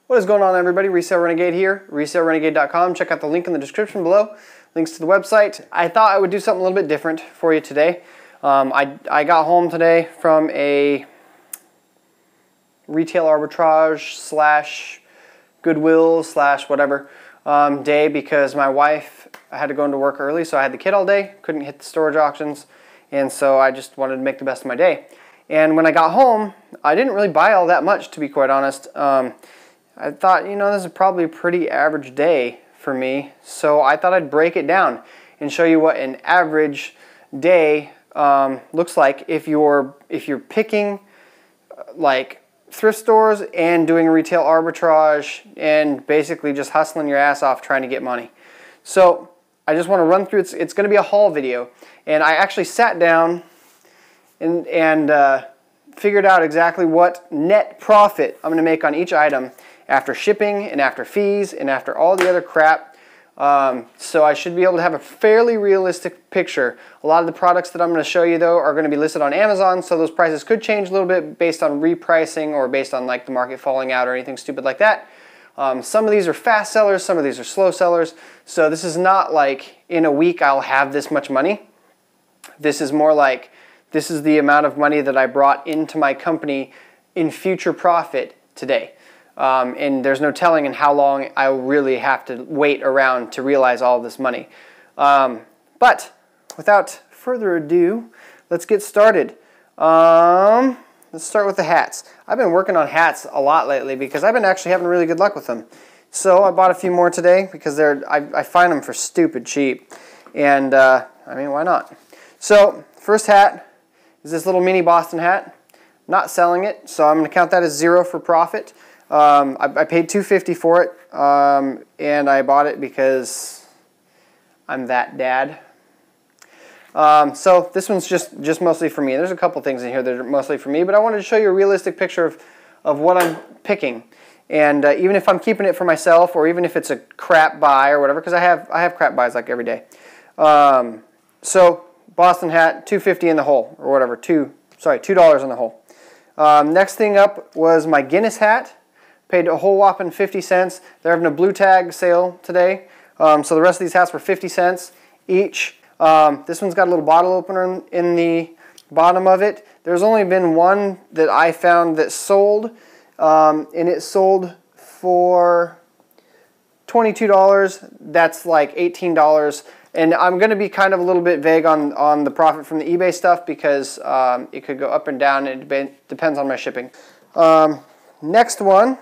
What is going on, everybody? Resale Renegade here, ResaleRenegade.com. Check out the link in the description below, links to the website. I thought I would do something a little bit different for you today. I got home today from a retail arbitrage slash Goodwill slash whatever day because my wife had to go into work early, so I had the kid all day, couldn't hit the storage auctions, and so I just wanted to make the best of my day. And when I got home, I didn't really buy all that much, to be quite honest. I thought, you know, this is probably a pretty average day for me, so I thought I'd break it down and show you what an average day looks like if you're picking like thrift stores and doing retail arbitrage and basically just hustling your ass off trying to get money. So I just want to run through, it's going to be a haul video, and I actually sat down and figured out exactly what net profit I'm going to make on each item after shipping and after fees and after all the other crap. So I should be able to have a fairly realistic picture. A lot of the products that I'm going to show you, though, are going to be listed on Amazon, so those prices could change a little bit based on repricing or based on like the market falling out or anything stupid like that. Some of these are fast sellers, some of these are slow sellers, so this is not like in a week I'll have this much money. This is more like this is the amount of money that I brought into my company in future profit today. And there's no telling in how long I really have to wait around to realize all of this money. But without further ado, let's get started. Let's start with the hats. I've been working on hats a lot lately because I've been actually having really good luck with them. So I bought a few more today because I find them for stupid cheap. And I mean, why not? So first hat is this little mini Boston hat. Not selling it, so I'm going to count that as 0 for profit. I paid $2.50 for it, and I bought it because I'm that dad. So this one's just mostly for me. There's a couple things in here that are mostly for me, but I wanted to show you a realistic picture of what I'm picking. And even if I'm keeping it for myself, or even if it's a crap buy or whatever, because I have crap buys like every day. So Boston hat, $2.50 in the hole, or whatever, $2 in the hole. Next thing up was my Guinness hat. Paid a whole whopping 50 cents. They're having a blue tag sale today. So the rest of these hats were 50 cents each. This one's got a little bottle opener in the bottom of it. There's only been one that I found that sold, and it sold for $22. That's like $18. And I'm going to be kind of a little bit vague on the profit from the eBay stuff because it could go up and down. It depends on my shipping. Next one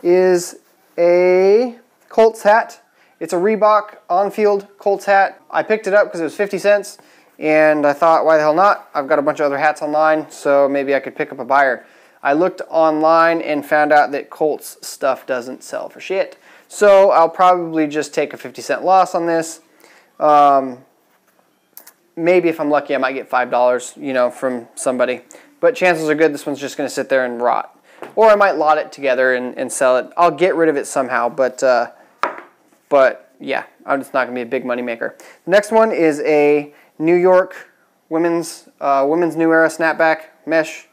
is a Colts hat. It's a Reebok on-field Colts hat. I picked it up because it was 50 cents, and I thought, why the hell not? I've got a bunch of other hats online, so maybe I could pick up a buyer. I looked online and found out that Colts stuff doesn't sell for shit, so I'll probably just take a 50-cent loss on this. Maybe if I'm lucky, I might get $5, you know, from somebody, but chances are good this one's just going to sit there and rot. Or I might lot it together and sell it. I'll get rid of it somehow, but yeah, it's not going to be a big money maker. The next one is a New York women's New Era snapback mesh.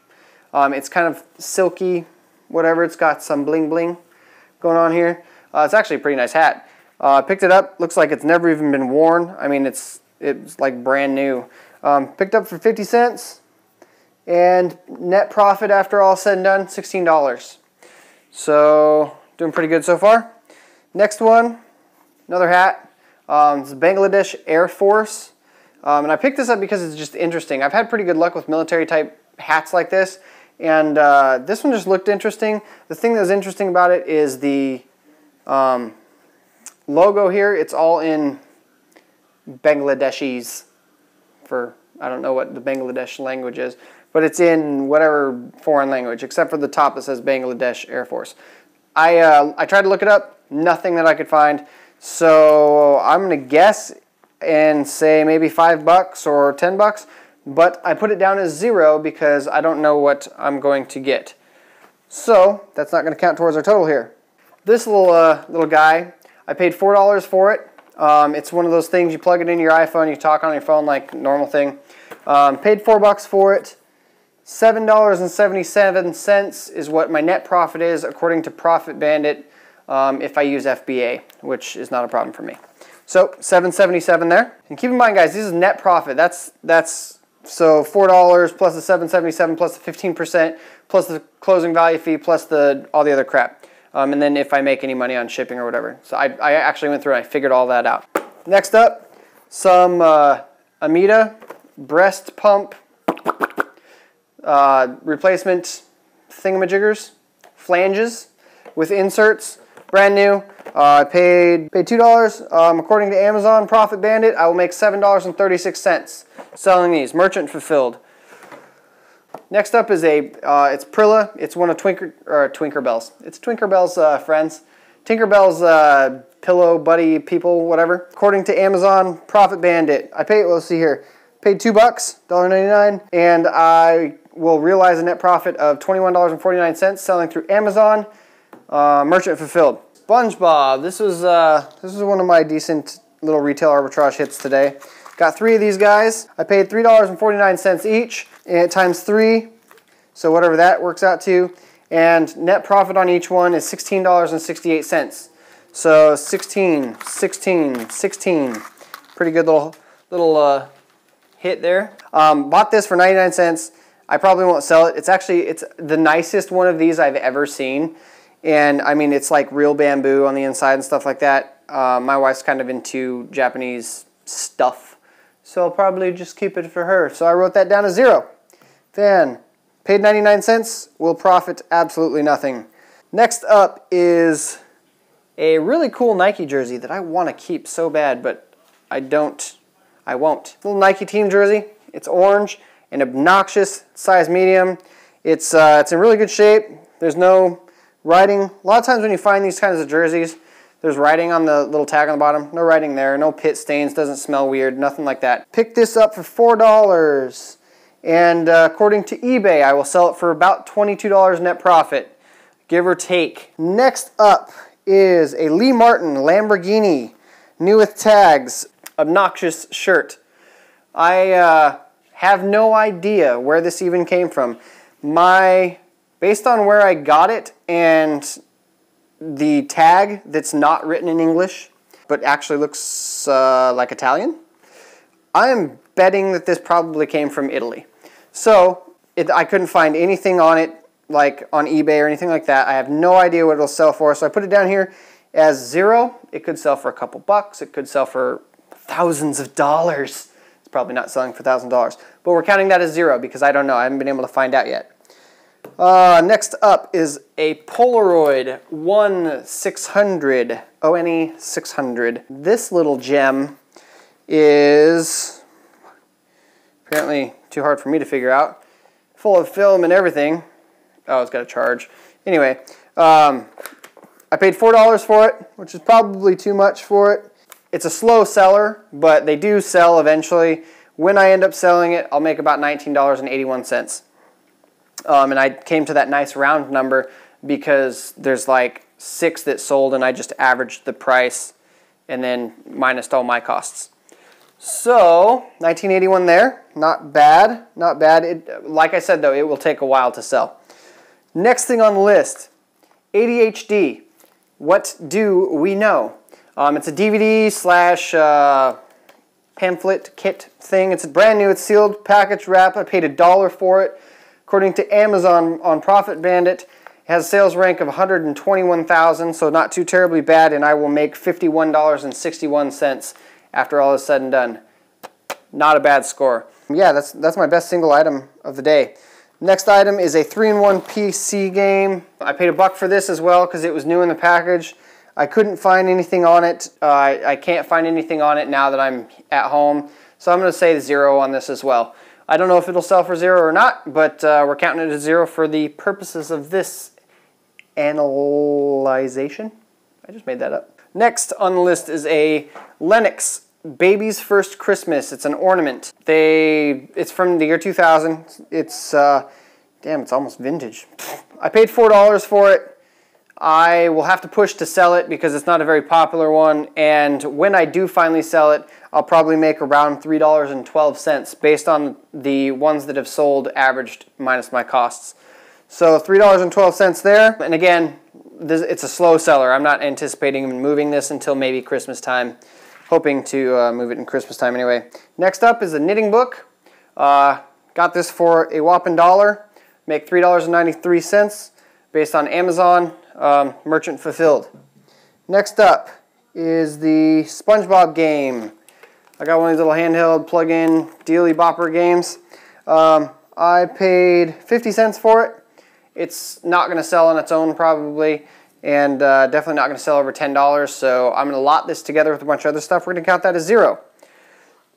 It's kind of silky, whatever. It's got some bling bling going on here. It's actually a pretty nice hat. I picked it up. Looks like it's never even been worn. I mean, it's like brand new. Picked up for 50 cents. And net profit after all said and done, $16. So doing pretty good so far. Next one, another hat. It's Bangladesh Air Force. And I picked this up because it's just interesting. I've had pretty good luck with military type hats like this. And this one just looked interesting. The thing that was interesting about it is the logo here. It's all in Bangladeshis for, I don't know what the Bangladesh language is. But it's in whatever foreign language, except for the top that says Bangladesh Air Force. I tried to look it up, nothing that I could find. So I'm going to guess and say maybe $5 or $10, but I put it down as 0 because I don't know what I'm going to get. So that's not going to count towards our total here. This little guy, I paid $4 for it. It's one of those things you plug it into your iPhone, you talk on your phone like normal thing. Paid $4 for it. $7.77 is what my net profit is according to Profit Bandit if I use FBA, which is not a problem for me. So $7.77 there. And keep in mind, guys, this is net profit. That's so $4 plus the $7.77 plus the 15% plus the closing value fee plus all the other crap. And then if I make any money on shipping or whatever. So I actually went through and I figured all that out. Next up, some Amita breast pump replacement thingamajiggers, flanges with inserts, brand new. I paid $2. According to Amazon Profit Bandit, I will make $7.36 selling these, merchant fulfilled. Next up is it's Prilla. It's one of Tinkerbell's. It's Tinkerbell's friends. Tinkerbell's pillow buddy people, whatever. According to Amazon Profit Bandit, I paid, let's see here, paid $2, $1.99, and I will realize a net profit of $21.49 selling through Amazon, merchant fulfilled. Spongebob. This was one of my decent little retail arbitrage hits today. Got 3 of these guys. I paid $3.49 each, and times 3, so whatever that works out to. And net profit on each one is $16.68. So 16, 16, 16. Pretty good little hit there. Bought this for 99 cents. I probably won't sell it. It's the nicest one of these I've ever seen. And I mean, it's like real bamboo on the inside and stuff like that. My wife's kind of into Japanese stuff, so I'll probably just keep it for her. So I wrote that down as 0. Then, paid 99 cents, will profit absolutely nothing. Next up is a really cool Nike jersey that I want to keep so bad, but I won't. Little Nike team jersey. It's orange and obnoxious, size medium. It's in really good shape. There's no writing. A lot of times when you find these kinds of jerseys, there's writing on the little tag on the bottom. No writing there, no pit stains, doesn't smell weird, nothing like that. Picked this up for $4, and according to eBay, I will sell it for about $22 net profit, give or take. Next up is a Lee Martin Lamborghini, new with tags, obnoxious shirt. I have no idea where this even came from. Based on where I got it and the tag that's not written in English, but actually looks like Italian, I am betting that this probably came from Italy. So I couldn't find anything on it, like on eBay or anything like that. I have no idea what it'll sell for, so I put it down here as 0. It could sell for a couple bucks. It could sell for thousands of dollars. It's probably not selling for $1,000, but we're counting that as 0 because I don't know. I haven't been able to find out yet. Next up is a Polaroid 1-600, ONE 600. This little gem is apparently too hard for me to figure out. Full of film and everything. Oh, it's got a charge. Anyway, I paid $4 for it, which is probably too much for it. It's a slow seller, but they do sell eventually. When I end up selling it, I'll make about $19.81. And I came to that nice round number because there's like 6 that sold and I just averaged the price and then minused all my costs. So, $19.81 there. Not bad. Not bad. Like I said, though, it will take a while to sell. Next thing on the list, ADHD. What do we know? It's a DVD / pamphlet kit thing. It's brand new. It's sealed, package wrap. I paid $1 for it. According to Amazon on Profit Bandit, it has a sales rank of 121,000, so not too terribly bad, and I will make $51.61 after all is said and done. Not a bad score. Yeah, that's my best single item of the day. Next item is a 3-in-1 PC game. I paid $1 for this as well because it was new in the package. I couldn't find anything on it. I can't find anything on it now that I'm at home, so I'm going to say 0 on this as well. I don't know if it'll sell for 0 or not, but we're counting it as 0 for the purposes of this analyzation. I just made that up. Next on the list is a Lennox Baby's First Christmas. It's an ornament. It's from the year 2000. It's, damn, it's almost vintage. I paid $4 for it. I will have to push to sell it because it's not a very popular one, and when I do finally sell it, I'll probably make around $3.12 based on the ones that have sold averaged minus my costs. So $3.12 there, and again, it's a slow seller. I'm not anticipating moving this until maybe Christmas time, hoping to move it in Christmas time anyway. Next up is a knitting book. Got this for a whopping $1, make $3.93 based on Amazon, merchant fulfilled. Next up is the Spongebob Game. I got one of these little handheld plug-in dealy bopper games. I paid 50 cents for it. It's not going to sell on its own probably, and definitely not going to sell over $10, so I'm going to lot this together with a bunch of other stuff. We're going to count that as 0.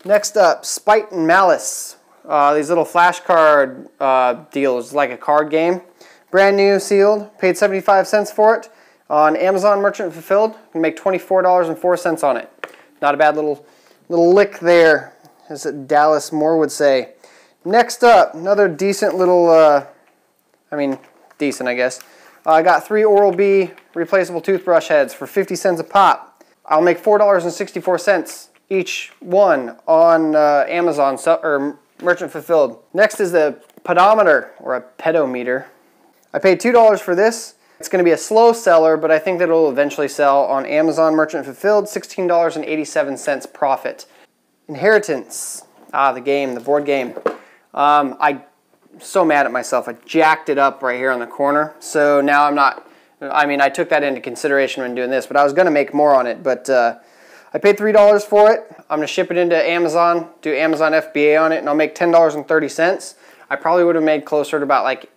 Next up, Spite and Malice. These little flashcard deals, like a card game. Brand new, sealed, paid 75 cents for it. On Amazon Merchant Fulfilled, you can make $24.04 on it. Not a bad little lick there, as Dallas Moore would say. Next up, another decent little, decent I guess. I got 3 Oral-B replaceable toothbrush heads for 50 cents a pop. I'll make $4.64 each one on Amazon or Merchant Fulfilled. Next is the pedometer, or a pedometer. I paid $2 for this. It's going to be a slow seller, but I think that it'll eventually sell on Amazon Merchant Fulfilled, $16.87 profit. Inheritance. The game, the board game. I'm so mad at myself. I jacked it up right here on the corner. So now I'm not, I took that into consideration when doing this, but I was going to make more on it. But I paid $3 for it. I'm going to ship it into Amazon, do Amazon FBA on it, and I'll make $10.30. I probably would have made closer to about like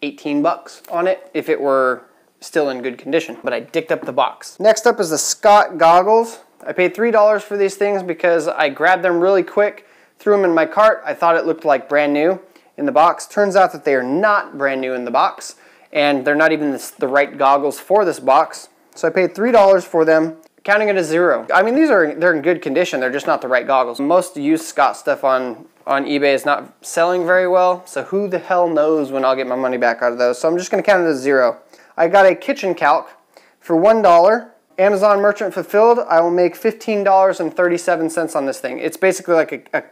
18 bucks on it if it were still in good condition, but I dicked up the box. Next up is the Scott goggles. I paid $3 for these things because I grabbed them really quick, threw them in my cart. I thought it looked like brand new in the box. Turns out that they are not brand new in the box, and they're not even the right goggles for this box. So I paid $3 for them, counting it as 0. They're in good condition, they're just not the right goggles. Most used Scott stuff on eBay is not selling very well, so who the hell knows when I'll get my money back out of those. So I'm just going to count it as 0. I got a kitchen calc for $1. Amazon Merchant Fulfilled, I will make $15.37 on this thing. It's basically like a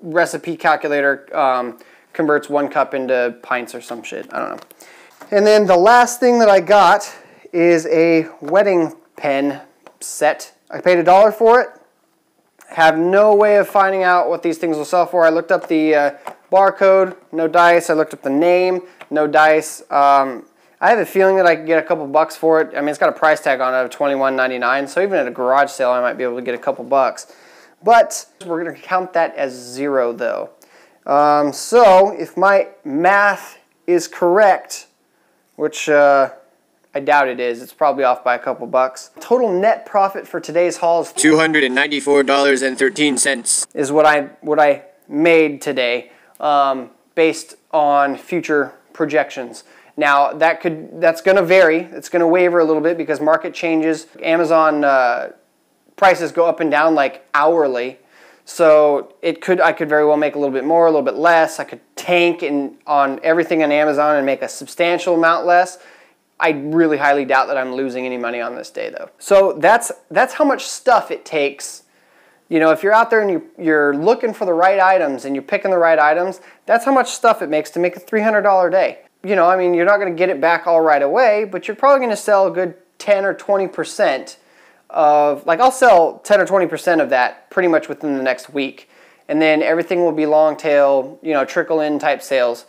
recipe calculator, converts 1 cup into pints or some shit. I don't know. And then the last thing that I got is a wedding pen set. I paid $1 for it. Have no way of finding out what these things will sell for. I looked up the barcode, no dice. I looked up the name, no dice. I have a feeling that I could get a couple bucks for it. It's got a price tag on it of $21.99, so even at a garage sale I might be able to get a couple bucks. But we're going to count that as 0 though. So if my math is correct, which I doubt it is. It's probably off by a couple bucks. Total net profit for today's haul is $294.13 is what I made today, based on future projections. Now that's going to vary. It's going to waver a little bit because market changes. Amazon prices go up and down like hourly. So I could very well make a little bit more, a little bit less. I could tank on everything on Amazon and make a substantial amount less. I really highly doubt that I'm losing any money on this day though. So that's how much stuff it takes. If you're out there and you're looking for the right items and you're picking the right items, that's how much stuff it makes to make a $300 day. You're not going to get it back all right away, but you're probably going to sell a good 10 or 20% of, I'll sell 10 or 20% of that pretty much within the next week. And then everything will be long tail, trickle in type sales.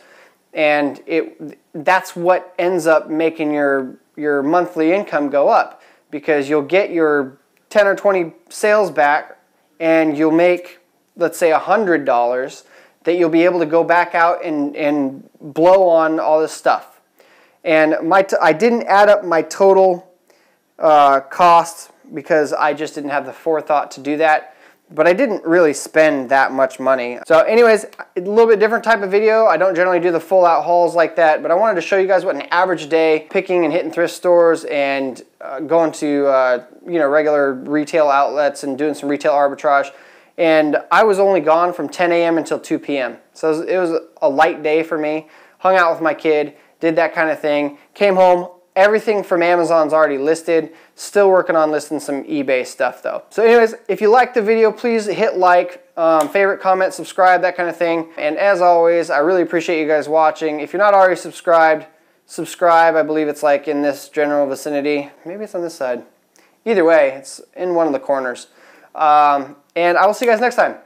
And that's what ends up making your monthly income go up, because you'll get your 10 or 20 sales back and you'll make, let's say, $100 that you'll be able to go back out and blow on all this stuff. And I didn't add up my total costs because I just didn't have the forethought to do that. But I didn't really spend that much money. So anyways, a little bit different type of video. I don't generally do the full out hauls like that, but I wanted to show you guys what an average day picking and hitting thrift stores and going to regular retail outlets and doing some retail arbitrage. And I was only gone from 10 a.m. until 2 p.m. So it was a light day for me. Hung out with my kid, did that kind of thing, came home, Everything from Amazon's already listed. Still working on listing some eBay stuff though. So anyways, if you liked the video, please hit like, favorite, comment, subscribe, that kind of thing. And as always, I really appreciate you guys watching. If you're not already subscribed, subscribe. I believe it's like in this general vicinity. Maybe it's on this side. Either way, it's in one of the corners. And I will see you guys next time.